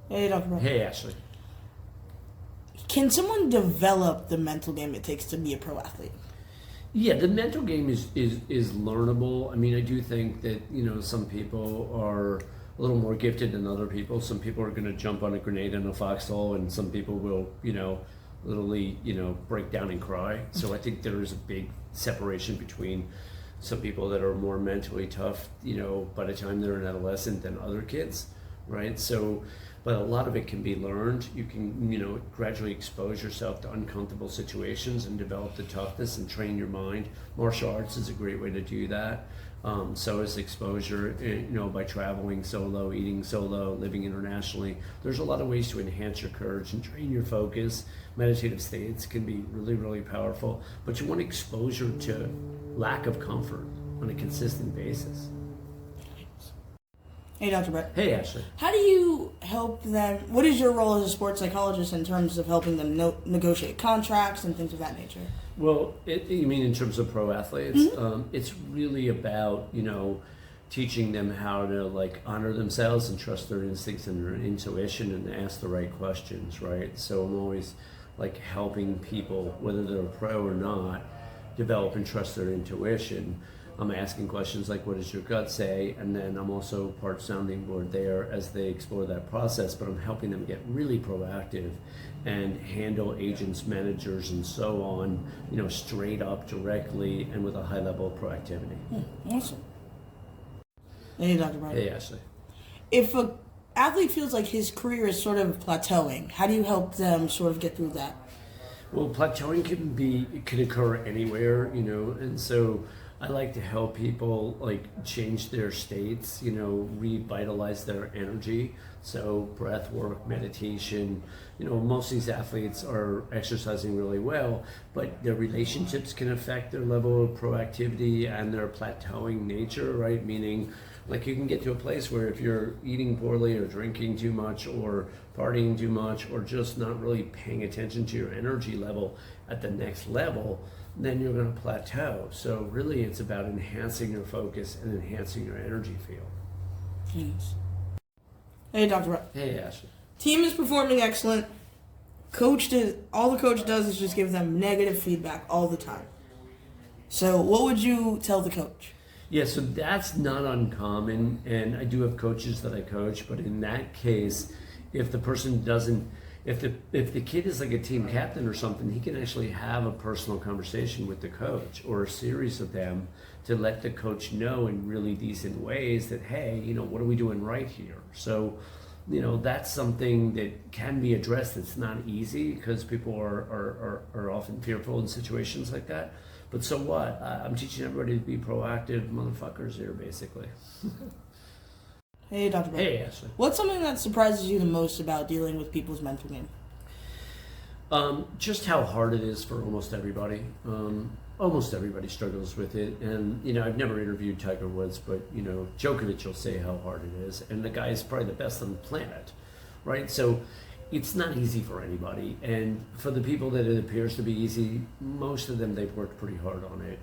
Hey, Dr. Brown. Hey, Ashley. Can someone develop the mental game it takes to be a pro athlete? Yeah, the mental game is learnable. I mean, I do think that, some people are a little more gifted than other people. Some people are going to jump on a grenade in a foxhole, and some people will, literally, break down and cry. So I think there is a big separation between some people that are more mentally tough, by the time they're an adolescent than other kids, right? So, but a lot of it can be learned. You can, gradually expose yourself to uncomfortable situations and develop the toughness and train your mind. Martial arts is a great way to do that. So is exposure, by traveling solo, eating solo, living internationally. There's a lot of ways to enhance your courage and train your focus. Meditative states can be really, really powerful, but you want exposure to lack of comfort on a consistent basis. Hey, Dr. Brett. Hey, Ashley. How do you help them? What is your role as a sports psychologist in terms of helping them negotiate contracts and things of that nature? Well, you mean in terms of pro athletes? Mm-hmm. It's really about, teaching them how to honor themselves and trust their instincts and their intuition and ask the right questions, right? So I'm always helping people, whether they're a pro or not, develop and trust their intuition. I'm asking questions like, what does your gut say? And then I'm also part sounding board there as they explore that process, but I'm helping them get really proactive and handle agents, managers, and so on, straight up, directly, and with a high level of proactivity. Awesome. Hey, Dr. Brown. Hey, Ashley. If an athlete feels like his career is sort of plateauing, how do you help them sort of get through that? Well, plateauing can occur anywhere, and so I like to help people change their states, revitalize their energy. So breath work, meditation, most of these athletes are exercising really well, but their relationships can affect their level of proactivity and their plateauing nature, right? Meaning you can get to a place where if you're eating poorly or drinking too much or partying too much or just not really paying attention to your energy level at the next level, then you're going to plateau. So really it's about enhancing your focus and enhancing your energy field. Yes. Hey, Dr. Brown. Hey, Ashley. Team is performing excellent. All the coach does is just give them negative feedback all the time. So what would you tell the coach? Yeah, so that's not uncommon, and I do have coaches that I coach, but in that case, if the person doesn't, if the kid is like a team captain or something, he can actually have a personal conversation with the coach or a series of them to let the coach know in really decent ways that, hey, what are we doing right here? So, that's something that can be addressed. It's not easy because people are often fearful in situations like that. But so what? I'm teaching everybody to be proactive motherfuckers here, basically. Hey, Dr. Brown. Hey, Ashley. What's something that surprises you the most about dealing with people's mental game? Just how hard it is for almost everybody. Almost everybody struggles with it. And, I've never interviewed Tiger Woods, but, Djokovic will say how hard it is. And the guy is probably the best on the planet, right? So it's not easy for anybody. And for the people that it appears to be easy, most of them, they've worked pretty hard on it.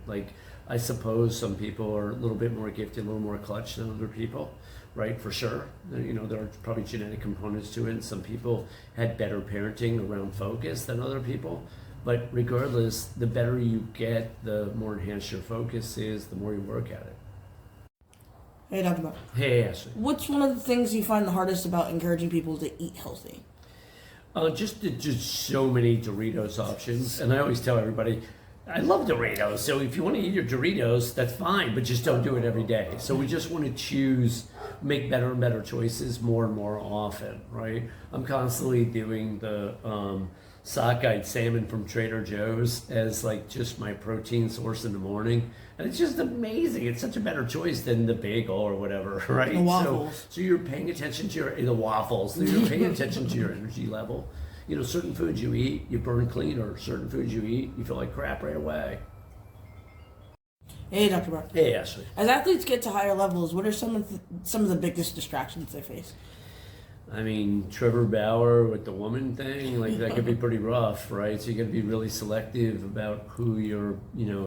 I suppose some people are a little bit more gifted, a little more clutch than other people, right? For sure. There are probably genetic components to it. Some people had better parenting around focus than other people. But regardless, the better you get, the more enhanced your focus is, the more you work at it. Hey, Dr. Brown. Hey, Ashley. What's one of the things you find the hardest about encouraging people to eat healthy? Just so many Doritos options. And I always tell everybody, I love Doritos. So if you want to eat your Doritos, that's fine, but just don't do it every day. So we just want to make better and better choices more and more often, right? I'm constantly doing the sockeye salmon from Trader Joe's as just my protein source in the morning. And it's just amazing. It's such a better choice than the bagel or whatever, right? The waffles. So you're paying attention to the waffles. So you're paying attention to your energy level. Certain foods you eat, you burn clean, or certain foods you eat, you feel like crap right away. Hey, Dr. Brown. Hey, Ashley. As athletes get to higher levels, what are some of the biggest distractions they face? I mean, Trevor Bauer with the woman thing, that could be pretty rough, right? So you got to be really selective about who you're,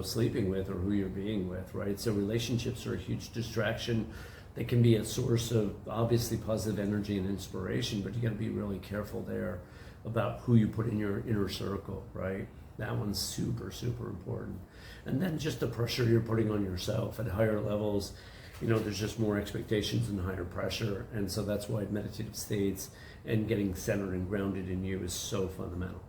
sleeping with or who you're being with, right? So relationships are a huge distraction. They can be a source of obviously positive energy and inspiration, but you got to be really careful there about who you put in your inner circle, right? That one's super, super important. And then just the pressure you're putting on yourself at higher levels, there's just more expectations and higher pressure. And so that's why meditative states and getting centered and grounded in you is so fundamental.